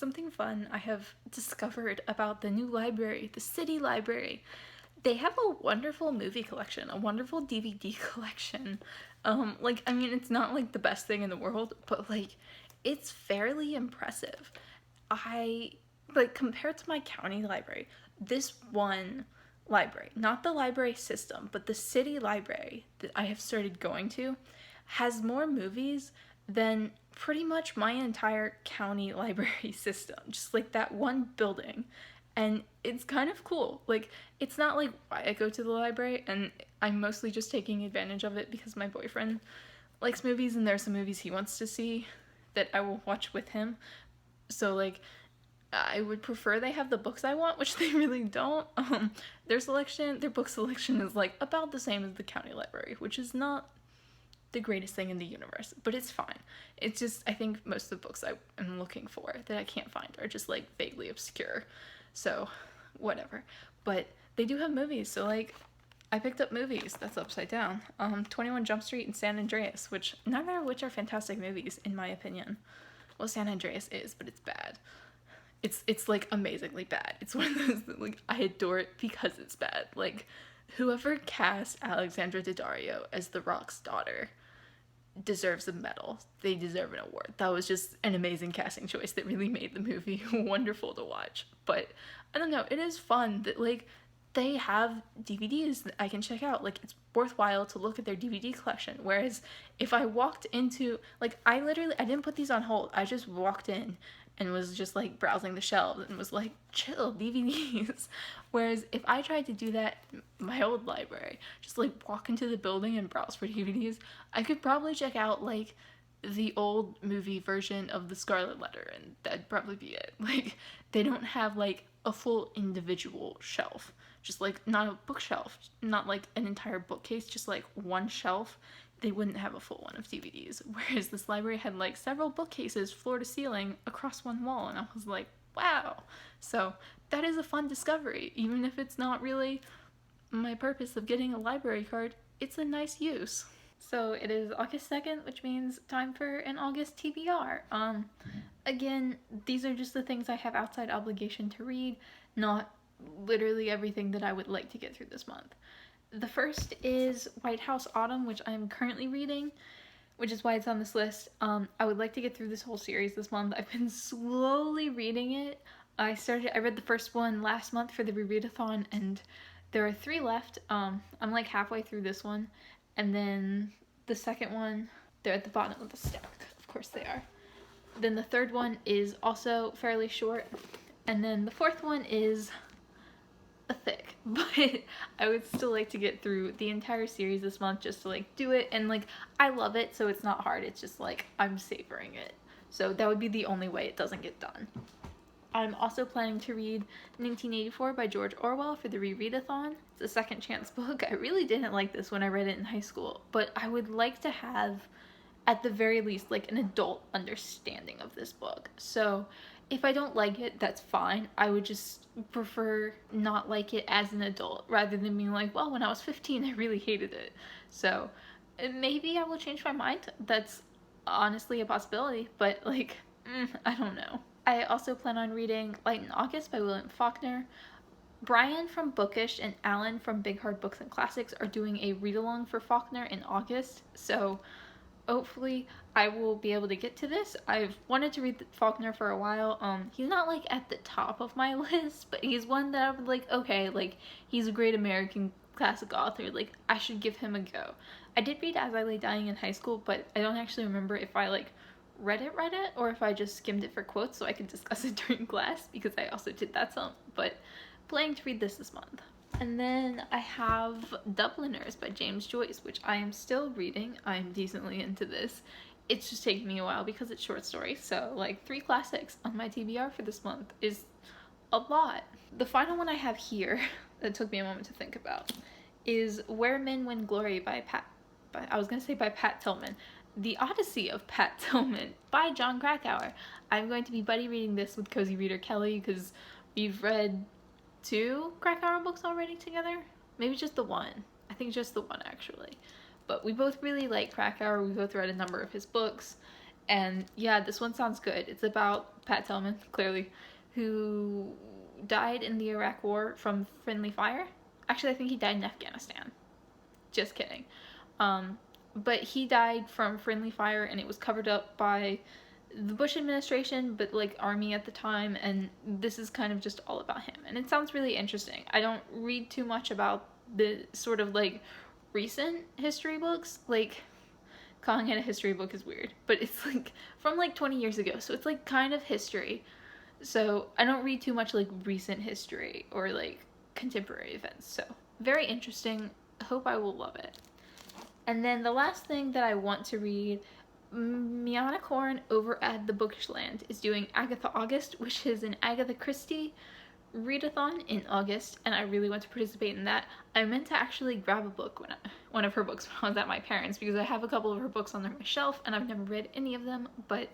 something fun I have discovered about the new library, the city library. They have a wonderful movie collection, a wonderful DVD collection. I mean, it's not like the best thing in the world, but like, it's fairly impressive. I like compared to my county library, this one library, not the library system, but the city library that I have started going to, has more movies than pretty much my entire county library system. Just like that one building. And it's kind of cool. Like, it's not like why I go to the library, and I'm mostly just taking advantage of it because my boyfriend likes movies and there's some movies he wants to see that I will watch with him. So, like, I would prefer they have the books I want, which they really don't. Their book selection is like about the same as the county library, which is not the greatest thing in the universe, but it's fine. It's just, I think most of the books I am looking for that I can't find are just like vaguely obscure. So, whatever. But they do have movies, so like, I picked up movies. That's upside down. 21 Jump Street and San Andreas, which neither of which are fantastic movies in my opinion. Well, San Andreas is, but it's bad. It's like amazingly bad. It's one of those that like I adore it because it's bad. Like, whoever cast Alexandra Daddario as The Rock's daughter deserves a medal. They deserve an award. That was just an amazing casting choice that really made the movie wonderful to watch. But I don't know, it is fun that like they have DVDs that I can check out. Like, it's worthwhile to look at their DVD collection. Whereas if I walked into, like, I didn't put these on hold. I just walked in and was just like browsing the shelves and was like, chill, DVDs. Whereas if I tried to do that in my old library, just like walk into the building and browse for DVDs, I could probably check out like the old movie version of The Scarlet Letter, and that'd probably be it. Like, they don't have like a full individual shelf, just like not a bookshelf, not like an entire bookcase, just like one shelf. They wouldn't have a full one of DVDs, whereas this library had like several bookcases floor to ceiling across one wall, and I was like, wow. So that is a fun discovery. Even if it's not really my purpose of getting a library card, it's a nice use. So it is August 2nd, which means time for an August TBR. Again, these are just the things I have outside obligation to read, not literally everything that I would like to get through this month. The first is White House Autumn, which I'm currently reading, which is why it's on this list. I would like to get through this whole series this month. I've been slowly reading it. I read the first one last month for the rereadathon, and there are 3 left. I'm like halfway through this one, and then the second one, they're at the bottom of the stack. Of course they are. Then the third one is also fairly short, and then the fourth one is thick, but I would still like to get through the entire series this month just to like do it, and like I love it, so it's not hard. It's just like I'm savoring it, so that would be the only way it doesn't get done. I'm also planning to read 1984 by George Orwell for the rereadathon. It's a second chance book. I really didn't like this when I read it in high school, but I would like to have at the very least like an adult understanding of this book. So if I don't like it, that's fine. I would just prefer not like it as an adult rather than being like, well, when I was 15 I really hated it. So maybe I will change my mind. That's honestly a possibility, but like I don't know. I also plan on reading Light in August by William Faulkner. Brian from Bookish and Alan from Big Hard Books and Classics are doing a read-along for Faulkner in August, so hopefully I will be able to get to this. I've wanted to read Faulkner for a while. He's not like at the top of my list, but he's one that I would like, okay, like he's a great American classic author, like I should give him a go. I did read As I Lay Dying in high school, but I don't actually remember if I like read it or if I just skimmed it for quotes so I could discuss it during class, because I also did that some, but planning to read this month. And then I have Dubliners by James Joyce, which I am still reading. I'm decently into this. It's just taking me a while because it's short stories, so like 3 classics on my TBR for this month is a lot. The final one I have here that took me a moment to think about is Where Men Win Glory by Pat Tillman. The Odyssey of Pat Tillman by John Krakauer. I'm going to be buddy reading this with Cozy Reader Kelly because we've read 2 Krakauer books already together. Maybe just the one. I think just the one actually. But we both really like Krakauer. We both read a number of his books. And yeah, this one sounds good. It's about Pat Tillman, clearly, who died in the Iraq War from friendly fire. Actually, I think he died in Afghanistan. Just kidding. Um, but he died from friendly fire, and it was covered up by the Bush administration, but like army at the time. And this is kind of just all about him. And it sounds really interesting. I don't read too much about the sort of like recent history books. Like, calling it a history book is weird, but it's like from like 20 years ago, so it's like kind of history. So I don't read too much like recent history or like contemporary events. So very interesting. Hope I will love it. And then the last thing that I want to read, Miana Korn over at the Bookish Land is doing Agatha August, which is an Agatha Christie readathon in August, and I really want to participate in that. I meant to actually grab a book one of her books when I was at my parents', because I have a couple of her books on my shelf and I've never read any of them, but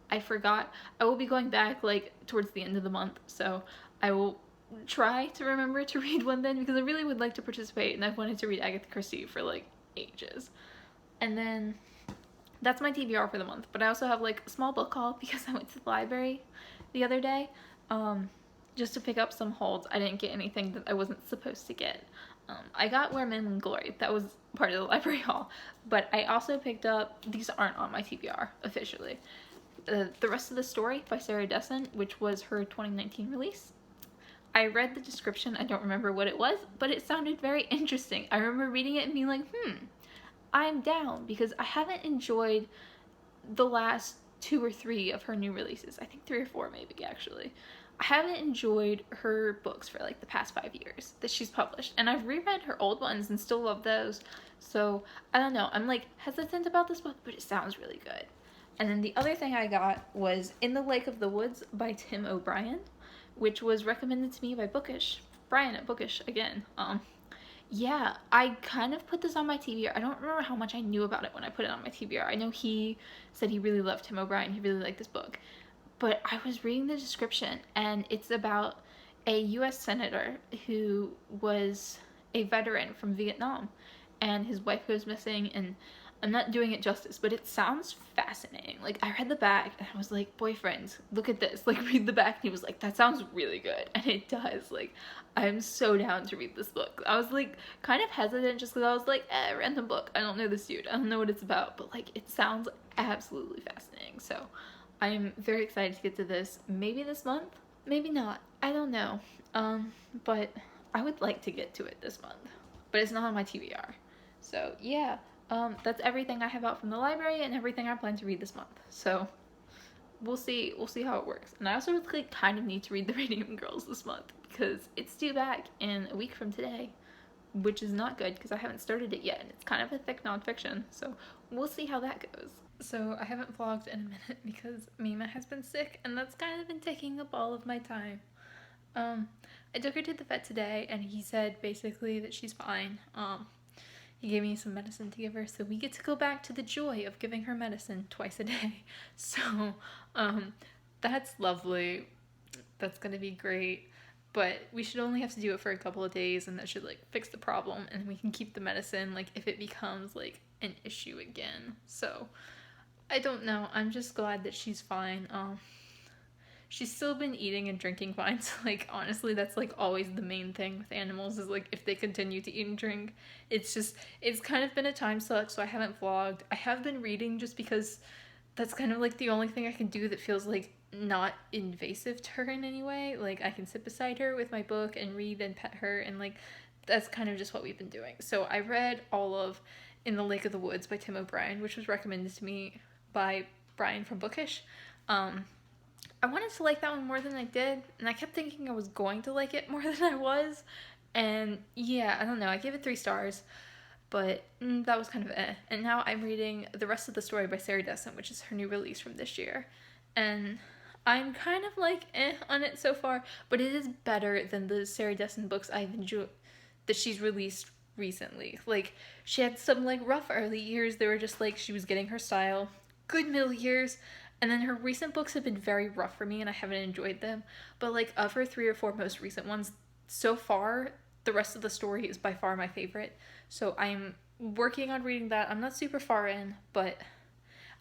I forgot. I will be going back like towards the end of the month, so I will try to remember to read one then, because I really would like to participate, and I've wanted to read Agatha Christie for like ages. And then that's my TBR for the month, but I also have like a small book haul because I went to the library the other day. Just to pick up some holds. I didn't get anything that I wasn't supposed to get. I got Where Men Win Glory. That was part of the library haul. But I also picked up, these aren't on my TBR officially, The Rest of the Story by Sarah Dessen, which was her 2019 release. I read the description. I don't remember what it was, but it sounded very interesting. I remember reading it and being like, I'm down, because I haven't enjoyed the last 2 or 3 of her new releases. I think 3 or 4 maybe, actually. I haven't enjoyed her books for like the past 5 years that she's published, and I've reread her old ones and still love those. So I don't know, I'm like hesitant about this book, but it sounds really good. And then the other thing I got was In the Lake of the Woods by Tim O'Brien, which was recommended to me by Bookish. Brian at Bookish again. Yeah, I kind of put this on my TBR. I don't remember how much I knew about it when I put it on my TBR. I know he said he really loved Tim O'Brien. He really liked this book. But I was reading the description, and it's about a U.S. senator who was a veteran from Vietnam, and his wife goes missing, and I'm not doing it justice, but it sounds fascinating. Like, I read the back, and I was like, boyfriend, look at this. Like, read the back. And he was like, that sounds really good. And it does. Like, I'm so down to read this book. I was, like, kind of hesitant just because I was like, random book. I don't know this dude. I don't know what it's about. But, like, it sounds absolutely fascinating. So I'm very excited to get to this. Maybe this month, maybe not. I don't know. But I would like to get to it this month. But it's not on my TBR. So yeah, that's everything I have out from the library and everything I plan to read this month. So we'll see how it works. And I also really kind of need to read The Radium Girls this month because it's due back in a week from today, which is not good because I haven't started it yet, and it's kind of a thick nonfiction. So we'll see how that goes. So I haven't vlogged in a minute because Mima has been sick, and that's kind of been taking up all of my time. I took her to the vet today, and he said basically that she's fine. He gave me some medicine to give her, so we get to go back to the joy of giving her medicine twice a day. So, that's lovely. That's gonna be great. But we should only have to do it for a couple of days, and that should, like, fix the problem, and we can keep the medicine, like, if it becomes, like, an issue again. So I don't know. I'm just glad that she's fine. She's still been eating and drinking fine. So, like, honestly, that's, like, always the main thing with animals is, like, if they continue to eat and drink. It's kind of been a time suck, so I haven't vlogged. I have been reading just because that's kind of, like, the only thing I can do that feels, like, not invasive to her in any way. Like, I can sit beside her with my book and read and pet her, and, like, that's kind of just what we've been doing. So I read all of In the Lake of the Woods by Tim O'Brien, which was recommended to me by Brian from Bookish. I wanted to like that one more than I did, and I kept thinking I was going to like it more than I was, and yeah, I don't know, I gave it 3 stars, but that was kind of eh. And now I'm reading The Rest of the Story by Sarah Dessen, which is her new release from this year, and I'm kind of like on it so far, but it is better than the Sarah Dessen books I've enjoyed that she's released recently. Like, she had some like rough early years, they were just like she was getting her style, good middle years, and then her recent books have been very rough for me and I haven't enjoyed them. But like, of her 3 or 4 most recent ones so far, The Rest of the Story is by far my favorite. So I'm working on reading that. I'm not super far in, but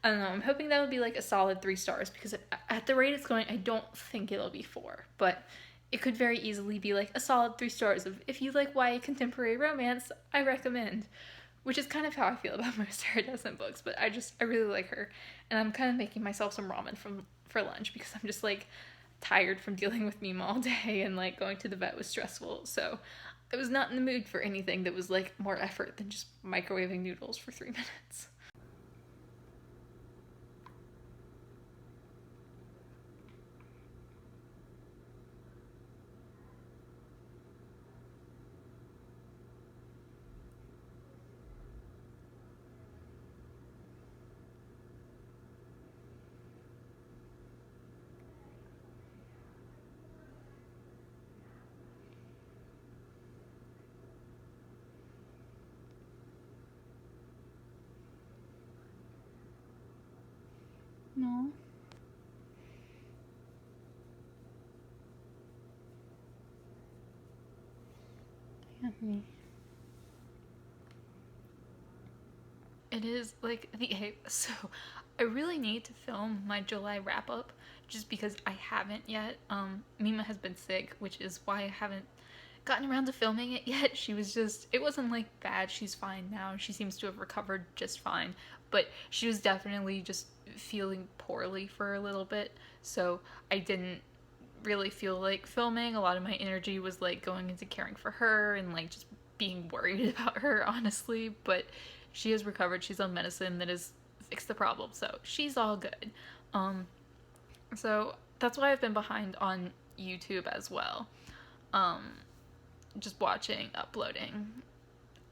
I don't know. I'm hoping that would be like a solid 3 stars because at the rate it's going, I don't think it'll be 4, but it could very easily be like a solid 3 stars of if you like YA contemporary romance, I recommend. Which is kind of how I feel about most Sarah Descent books, but I really like her, and I'm kind of making myself some ramen for lunch because I'm just like tired from dealing with Mima all day and like going to the vet was stressful. So I was not in the mood for anything that was like more effort than just microwaving noodles for 3 minutes. No. Yeah. It is like the so I really need to film my July wrap up just because I haven't yet. Mima has been sick, which is why I haven't gotten around to filming it yet. She was just it wasn't like bad. She's fine now. She seems to have recovered just fine, but she was definitely just feeling poorly for a little bit. So I didn't really feel like filming. A lot of my energy was like going into caring for her and like just being worried about her, honestly. But she has recovered. She's on medicine that has fixed the problem, so she's all good. Um, so that's why I've been behind on YouTube as well. Um, just watching, uploading,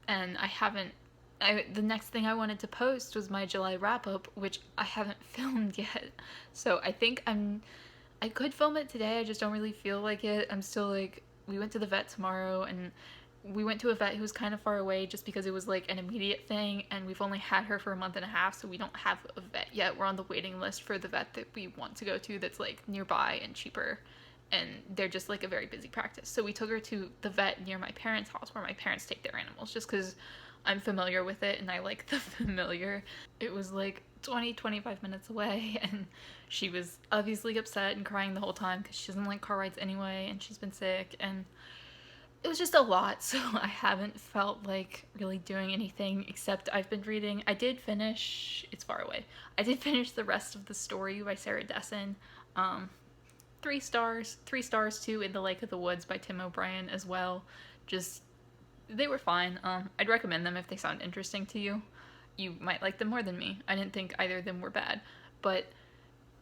and I haven't. The next thing I wanted to post was my July wrap up, which I haven't filmed yet. So I think I could film it today. I just don't really feel like it. I'm still like, we went to the vet tomorrow, and we went to a vet who was kind of far away just because it was like an immediate thing, and we've only had her for a month and a half, so we don't have a vet yet. We're on the waiting list for the vet that we want to go to that's like nearby and cheaper, and they're just like a very busy practice. So we took her to the vet near my parents' house where my parents take their animals just because I'm familiar with it and I like the familiar. It was like 20-25 minutes away, and she was obviously upset and crying the whole time because she doesn't like car rides anyway, and she's been sick, and it was just a lot. So I haven't felt like really doing anything except I've been reading. I did finish It's Far Away. I did finish the rest of the story by Sarah Dessen. 3 stars, 3 stars too. In the Lake of the Woods by Tim O'Brien as well. Just they were fine. I'd recommend them if they sound interesting to you. You might like them more than me. I didn't think either of them were bad. But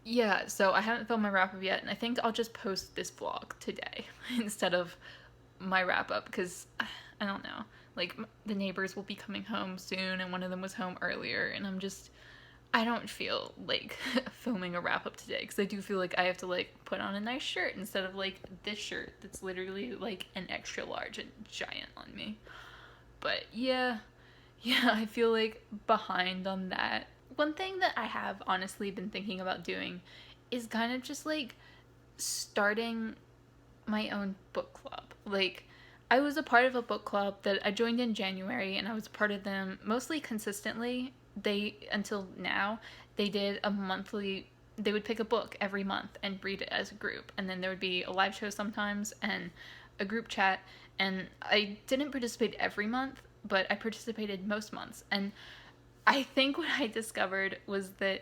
yeah, so I haven't filmed my wrap up yet, and I think I'll just post this vlog today instead of my wrap up because I don't know. Like, the neighbors will be coming home soon, and one of them was home earlier, and I don't feel like filming a wrap up today because I do feel like I have to like put on a nice shirt instead of like this shirt that's literally like an extra large and giant on me. But yeah, I feel like behind on that. One thing that I have honestly been thinking about doing is kind of just like starting my own book club. Like, I was a part of a book club that I joined in January, and I was a part of them mostly consistently. Until now, they did a monthly, they would pick a book every month and read it as a group. And then there would be a live show sometimes and a group chat. And I didn't participate every month, but I participated most months. And I think what I discovered was that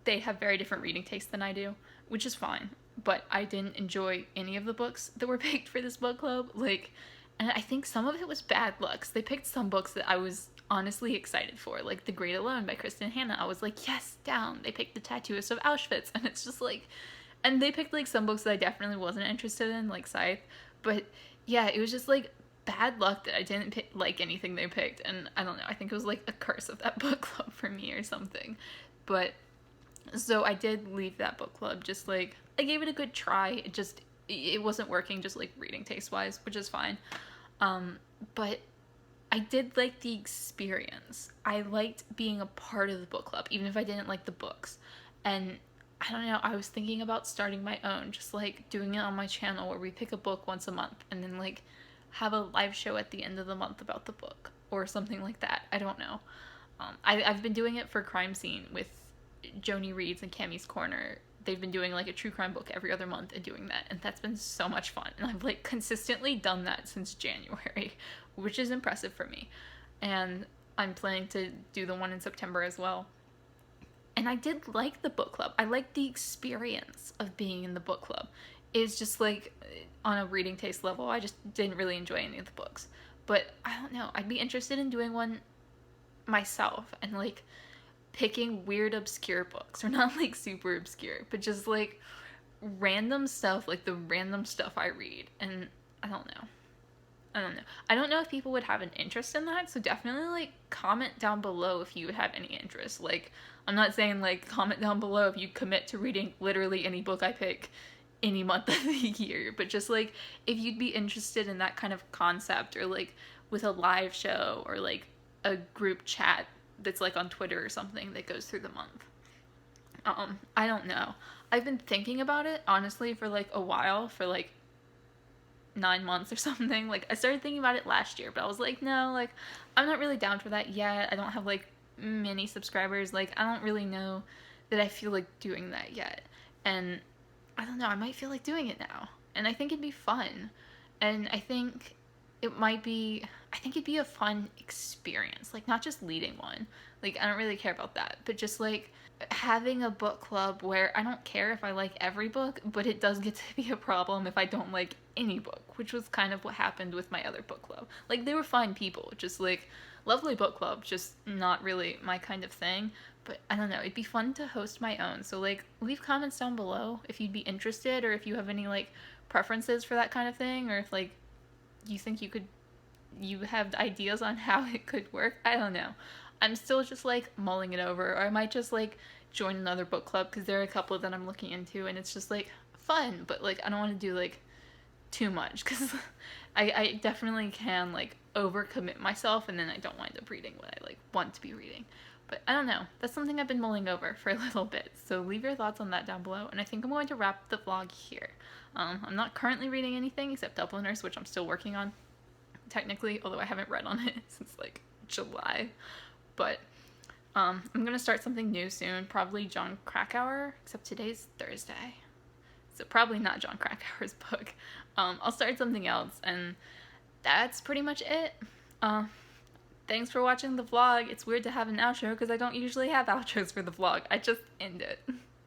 they have very different reading tastes than I do, which is fine. But I didn't enjoy any of the books that were picked for this book club. Like, and I think some of it was bad luck. They picked some books that I was honestly excited for, like The Great Alone by Kristen Hanna. I was like, yes, down. They picked The Tattooist of Auschwitz, and it's just like, and they picked like some books that I definitely wasn't interested in, like Scythe. But yeah, it was just like bad luck that I didn't like anything they picked, and I don't know. I think it was like a curse of that book club for me or something. But so I did leave that book club. Just like I gave it a good try. It wasn't working just like reading taste wise, which is fine. But I did like the experience. I liked being a part of the book club, even if I didn't like the books. And I don't know, I was thinking about starting my own, just like doing it on my channel where we pick a book once a month and then like have a live show at the end of the month about the book or something like that. I don't know. I've been doing it for Crime Scene with Joni Reed's and Cammy's Corner. They've been doing like a true crime book every other month and doing that, and that's been so much fun. And I've like consistently done that since January, which is impressive for me. And I'm planning to do the one in September as well. And I did like the book club. I liked the experience of being in the book club. It's just like on a reading taste level, I just didn't really enjoy any of the books. But I don't know. I'd be interested in doing one myself and like picking weird obscure books, or not like super obscure, but just like random stuff, like the random stuff I read. And I don't know. I don't know if people would have an interest in that, so definitely like comment down below if you have any interest. Like, I'm not saying like comment down below if you commit to reading literally any book I pick any month of the year, but just like if you'd be interested in that kind of concept, or like with a live show, or like a group chat that's like on Twitter or something that goes through the month. I don't know. I've been thinking about it honestly for like a while, for like 9 months or something. Like I started thinking about it last year, but I was like, no, like I'm not really down for that yet. I don't have like many subscribers. Like I don't really know that I feel like doing that yet. And I don't know, I might feel like doing it now. And I think it'd be fun. And I think it'd be a fun experience. Like not just leading one. Like I don't really care about that, but just like having a book club where I don't care if I like every book, but it does get to be a problem if I don't like any book, which was kind of what happened with my other book club. Like they were fine people, just like lovely book club, just not really my kind of thing. But I don't know, it'd be fun to host my own. So like leave comments down below if you'd be interested, or if you have any like preferences for that kind of thing, or if like you think you have ideas on how it could work. I don't know. I'm still just like mulling it over, or I might just like join another book club, because there are a couple that I'm looking into, and it's just like fun, but like I don't want to do like too much, because I definitely can like overcommit myself, and then I don't wind up reading what I like want to be reading. But I don't know. That's something I've been mulling over for a little bit. So leave your thoughts on that down below. And I think I'm going to wrap the vlog here. I'm not currently reading anything except Dubliners, which I'm still working on, technically, although I haven't read on it since like July. But I'm going to start something new soon, probably John Krakauer, except today's Thursday. So probably not John Krakauer's book. I'll start something else, and that's pretty much it. Thanks for watching the vlog. It's weird to have an outro because I don't usually have outros for the vlog. I just end it.